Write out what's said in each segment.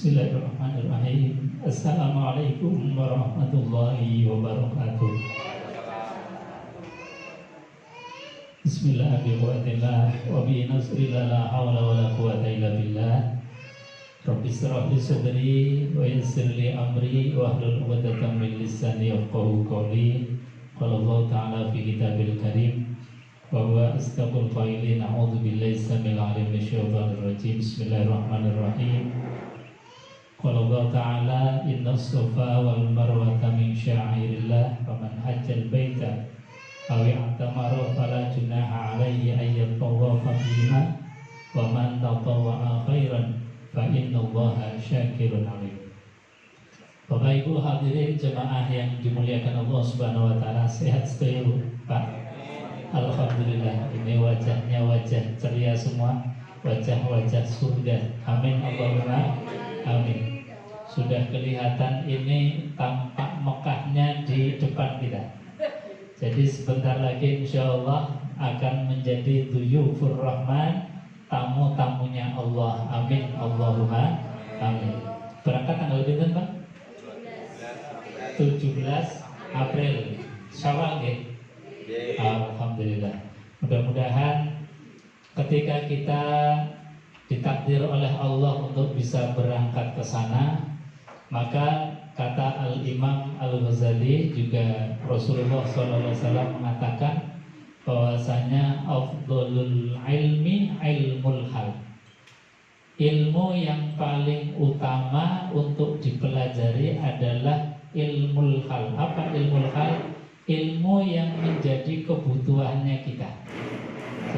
Bismillahirrahmanirrahim. Assalamualaikum warahmatullahi wabarakatuh. Bismillahirrahmanirrahim. Wa bi nasrillah la hawla wa la quwwata illa billah. Rabbi shrah li sadri wa yassir li amri wa hlul 'uqdatam min lisani yafqahu qawli. Qala Allah ta'ala fi kitabil karim wa huwa astaqul qailin a'udzu billahi samil 'alim minasyaitonir rajim. Bismillahirrahmanirrahim. Qala Allah ta'ala inna as-safa wal marwata min sya'airillah faman hajjal baita aw i'tamara fala junaha 'alaihi ay yatawafa bihima wa man tatawwa'a khairan fa innallaha syakirun 'alim. Bapak Ibu hadirin jemaah yang dimuliakan Allah Subhanahu wa taala, sehat selalu Pak. Alhamdulillah, ini wajahnya wajah ceria semua, wajah-wajah surga. Amin Allahumma amin. Sudah kelihatan ini tampak Mekahnya di depan kita. Jadi sebentar lagi insya Allah akan menjadi Duyufur Rahman, tamu-tamunya Allah. Amin Allahumma amin. Berangkat tanggal berapa Pak? 17 April Syawal ya? Alhamdulillah. Mudah-mudahan ketika kita ditakdir oleh Allah untuk bisa berangkat ke sana, maka kata Al-Imam Al-Ghazali juga Rasulullah SAW mengatakan bahwasanya afdhalul ilmi ilmul hal. Ilmu yang paling utama untuk dipelajari adalah ilmul hal. Apa ilmul hal? Ilmu yang menjadi kebutuhannya kita.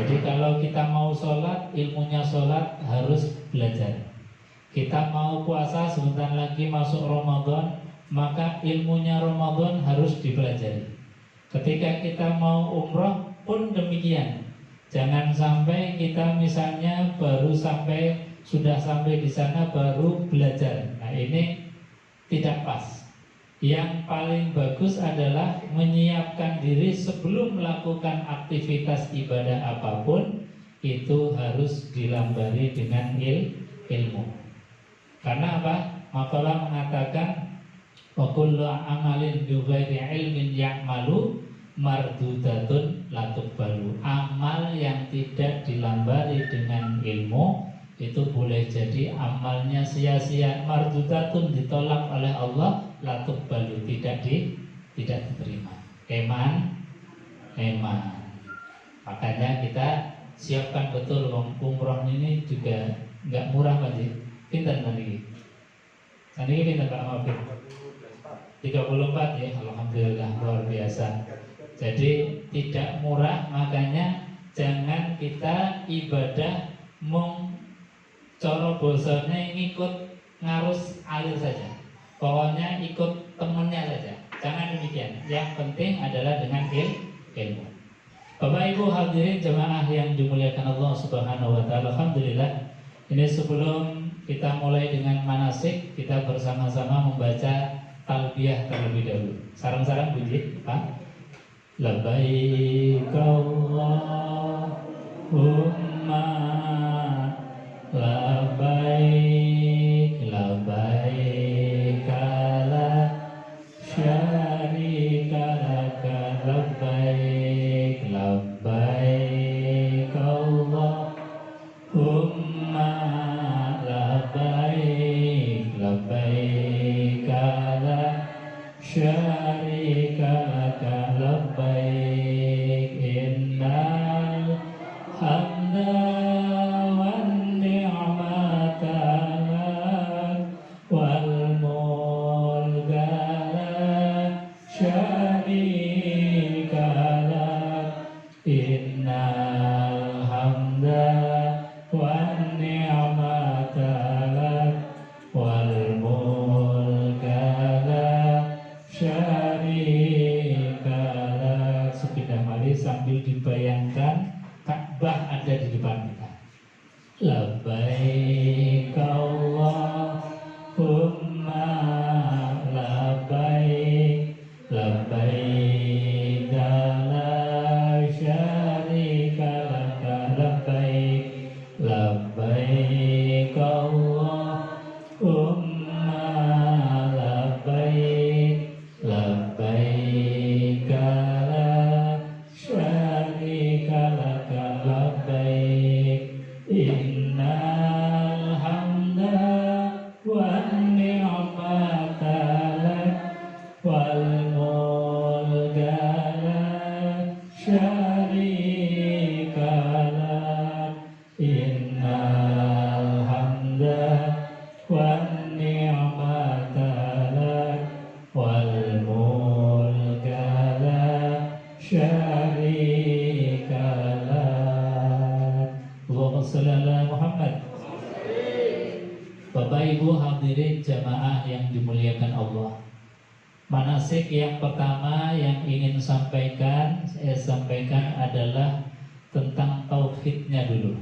Jadi kalau kita mau sholat, ilmunya sholat harus belajar. Kita mau puasa, sebentar lagi masuk Ramadan, maka ilmunya Ramadan harus dipelajari. Ketika kita mau umroh pun demikian. Jangan sampai kita misalnya sudah sampai di sana baru belajar. Nah ini tidak pas. Yang paling bagus adalah menyiapkan diri sebelum melakukan aktivitas ibadah apapun, itu harus dilambari dengan ilmu. Karena apa? Makalah mengatakan wa kullu amalin bi ghairi ilmin ya'malu mardudatun la tuqbalu. Amal yang tidak dilambari dengan ilmu itu boleh jadi amalnya sia-sia, mardudatun, ditolak oleh Allah, la tuqbalu, tidak diterima. Eman. Makanya kita siapkan betul. Umroh ini juga enggak murah Pak Ji. Pinten tadi? Tadi pinten Pak Mafid? 34 ya, alhamdulillah luar biasa. Jadi tidak murah, makanya jangan kita ibadah coro bosannya ngikut ngarus alir saja. Pokoknya ikut temennya saja. Jangan demikian. Yang penting adalah dengan ilmu. Bapak Ibu hadirin jemaah yang dimuliakan Allah Subhanahu wa taala, alhamdulillah. Ini sebelum kita mulai dengan manasik, kita bersama-sama membaca talbiyah terlebih dahulu. Sarang-sarang bunyi, Pak. Labbaik Allahumma labbaik, labbaik la syarika laka, labbaik, labbaik Allahumma labbaik, labbaik la syarika laka, labbaik innal hamda wan ni'mata wal mulka la syarika lak, innal hamda wan ni'mata wal mulka la syarika lak. Sepindah mari sambil dibayangkan Ka'bah ada di depan kita. Labbaik Allahumma labbaik, labbaik la syarika laka, labbaik, labbaik Allahumma syarika lah. Allahumma shalli ala Muhammad. Bapak Ibu hadirin jamaah yang dimuliakan Allah, manasik yang pertama yang ingin saya sampaikan adalah tentang tauhidnya dulu.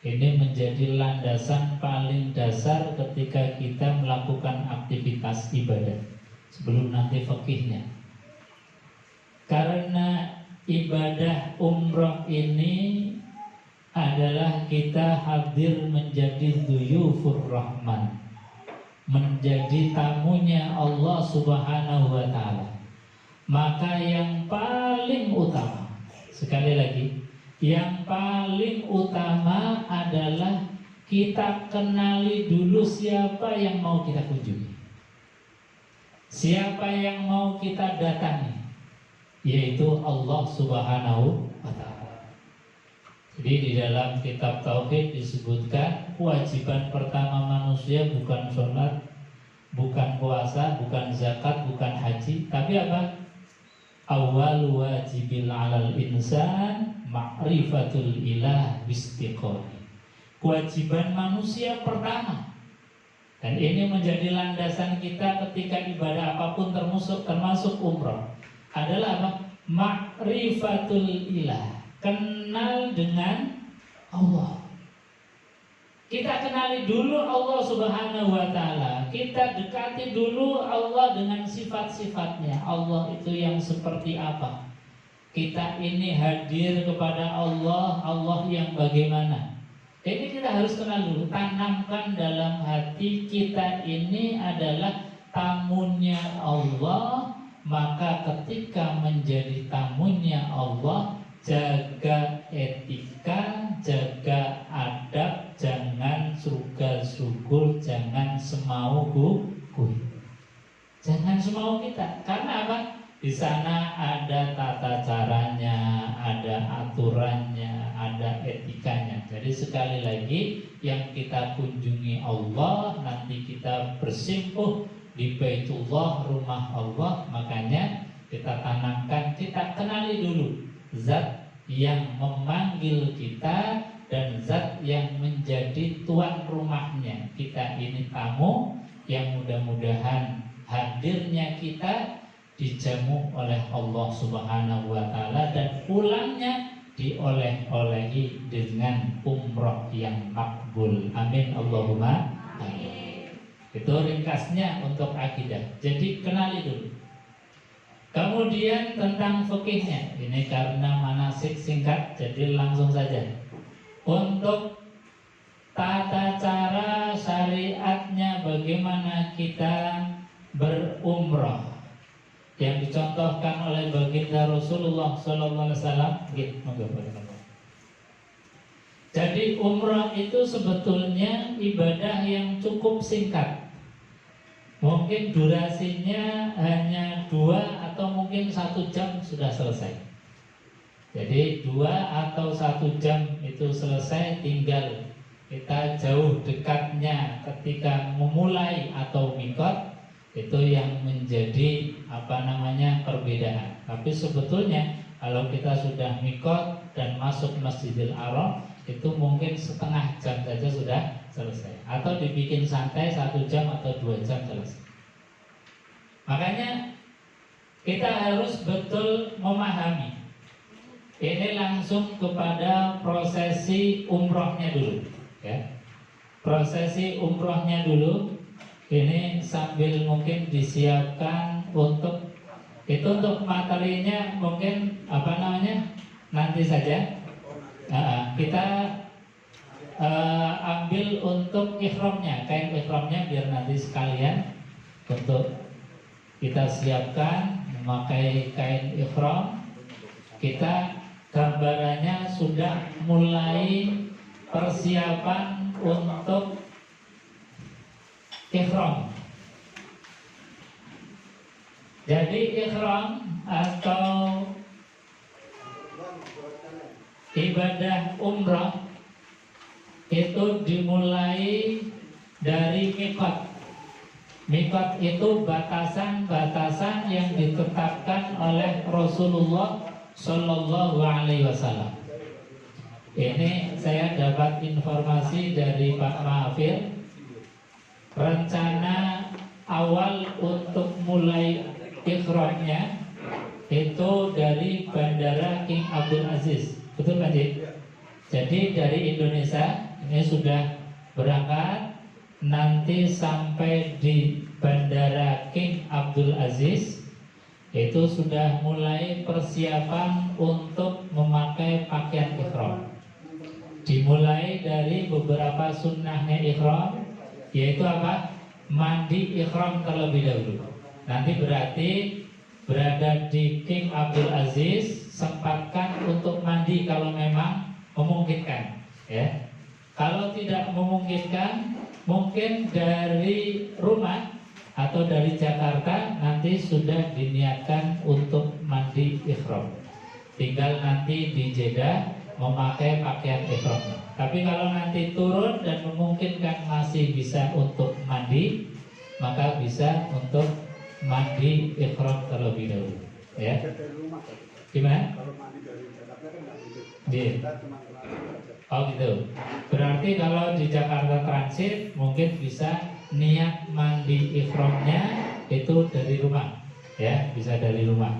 Ini menjadi landasan paling dasar ketika kita melakukan aktivitas ibadah sebelum nanti fikihnya. Karena ibadah umroh ini adalah kita hadir menjadi duyufur rahman, menjadi tamunya Allah Subhanahu wa ta'ala. Maka yang paling utama, sekali lagi, yang paling utama adalah kita kenali dulu siapa yang mau kita kunjungi, siapa yang mau kita datangi, yaitu Allah Subhanahu wa ta'ala. Jadi di dalam kitab Tauhid disebutkan kewajiban pertama manusia bukan sholat, bukan puasa, bukan zakat, bukan haji, tapi apa? Awal wajibil alal insan ma'rifatul ilah bistiqoni. Kewajiban manusia pertama, dan ini menjadi landasan kita ketika ibadah apapun termasuk umrah, adalah apa? Ma'rifatul ilah, kenal dengan Allah. Kita kenali dulu Allah Subhanahu wa ta'ala. Kita dekati dulu Allah dengan sifat-sifatnya. Allah itu yang seperti apa? Kita ini hadir kepada Allah, Allah yang bagaimana? Ini kita harus kenal dulu. Tanamkan dalam hati kita ini adalah tamunya Allah. Maka ketika menjadi tamunya Allah, jaga etika, jaga adab, jangan sugal-sugul, jangan semau-gu-gu. Jangan semau kita. Karena apa? Di sana ada tata caranya, ada aturannya, ada etikanya. Jadi sekali lagi, yang kita kunjungi Allah, nanti kita bersimpuh di Baitullah, rumah Allah. Makanya kita tanamkan, kita kenali dulu zat yang memanggil kita dan zat yang menjadi tuan rumahnya. Kita ini tamu yang mudah-mudahan hadirnya kita dijamu oleh Allah Subhanahu wa ta'ala, dan pulangnya dioleh-olehi dengan umroh yang makbul. Amin Allahumma amin. Itu ringkasnya untuk akidah. Jadi kenali dulu. Kemudian tentang fikihnya, ini karena manasik singkat, jadi langsung saja. Untuk tata cara syariatnya bagaimana kita berumrah, yang dicontohkan oleh baginda Rasulullah SAW. Jadi umrah itu sebetulnya ibadah yang cukup singkat. Mungkin durasinya hanya 2 atau mungkin 1 jam sudah selesai. Jadi 2 atau 1 jam itu selesai. Tinggal kita jauh dekatnya ketika memulai atau mikot, itu yang menjadi perbedaan. Tapi sebetulnya kalau kita sudah mikot dan masuk Masjidil Haram, itu mungkin setengah jam saja sudah selesai, atau dibikin santai 1 jam atau 2 jam selesai. Makanya kita harus betul memahami. Ini langsung kepada prosesi umrohnya dulu, ya. Prosesi umrohnya dulu. Ini sambil mungkin disiapkan untuk materinya, mungkin nanti saja. Kita ambil untuk ikhramnya, kain ikhramnya, biar nanti sekalian untuk kita siapkan memakai kain ikhram. Kita gambarannya sudah mulai persiapan untuk ikhram. Jadi ikhram atau ibadah umrah itu dimulai dari mikot. Mikot itu batasan-batasan yang ditetapkan oleh Rasulullah Sallallahu Alaihi Wasallam. Ini saya dapat informasi dari Pak Mahfir. Rencana awal untuk mulai ikhramnya itu dari Bandara King Abdul Aziz, betul Pak Ji? Jadi dari Indonesia ini sudah berangkat, nanti sampai di Bandara King Abdul Aziz itu sudah mulai persiapan untuk memakai pakaian ihram. Dimulai dari beberapa sunnahnya ihram, yaitu apa? Mandi ihram terlebih dahulu. Nanti berarti berada di King Abdul Aziz, sempatkan untuk mandi kalau memang memungkinkan, ya. Kalau tidak memungkinkan, mungkin dari rumah atau dari Jakarta nanti sudah diniatkan untuk mandi ihram. Tinggal nanti di Jeddah memakai pakaian ihram. Tapi kalau nanti turun dan memungkinkan masih bisa untuk mandi, maka bisa untuk mandi ihram terlebih dahulu. Ya. Gimana? Kalau mandi dari Jakarta kan nggak gitu. Iya. Kita cuma Oh gitu. Berarti kalau di Jakarta transit mungkin bisa niat mandi ihramnya itu dari rumah, ya, bisa dari rumah.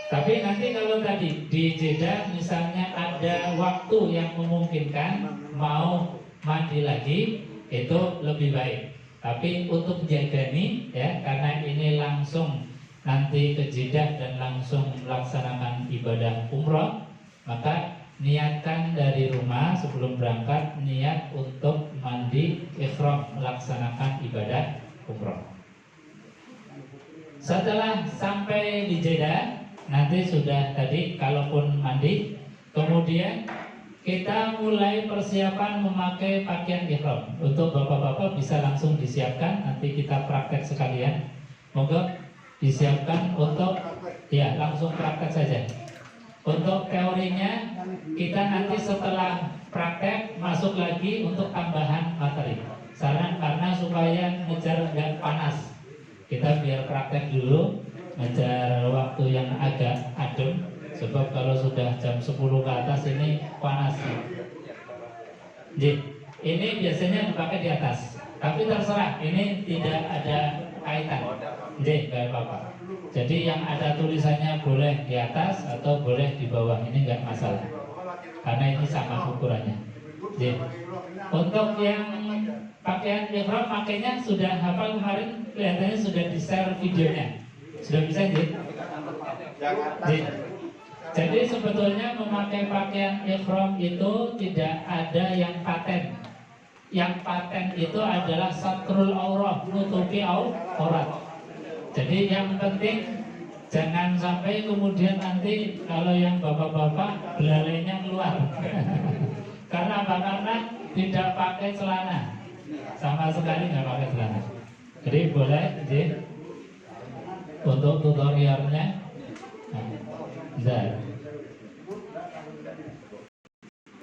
Tapi nanti kalau tadi di Jeddah misalnya ada waktu yang memungkinkan mau mandi lagi, itu lebih baik. Tapi untuk jaga nih, ya, karena ini langsung nanti ke Jeddah dan langsung melaksanakan ibadah umroh, maka niatkan dari rumah sebelum berangkat niat untuk mandi ihram melaksanakan ibadah umroh. Setelah sampai di Jeddah, nanti sudah tadi kalaupun mandi, kemudian kita mulai persiapan memakai pakaian ihram. Untuk bapak-bapak bisa langsung disiapkan, nanti kita praktek sekalian. Monggo disiapkan untuk, ya, langsung praktek saja. Untuk teorinya kita nanti setelah praktek masuk lagi untuk tambahan materi. Saran karena supaya ngejar nggak panas, kita biar praktek dulu, ngejar waktu yang agak adem. Sebab kalau sudah jam 10 ke atas ini panas. Jadi ini biasanya dipakai di atas, tapi terserah, ini tidak ada kaitan. Jadi nggak apa-apa. Jadi yang ada tulisannya boleh di atas atau boleh di bawah, ini nggak masalah. Karena ini sama ukurannya. Jadi untuk yang pakaian ihram makanya sudah hafal kemarin, kelihatannya sudah di-share videonya. Sudah bisa, jadi sebetulnya memakai pakaian ihram itu tidak ada yang paten. Yang paten itu adalah satrul aurah, nutupi aurat. Jadi yang penting jangan sampai kemudian nanti kalau yang bapak-bapak belalainya keluar. Karena apa? Karena tidak pakai celana, sama sekali nggak pakai celana. Jadi boleh, untuk tutorialnya. Nah,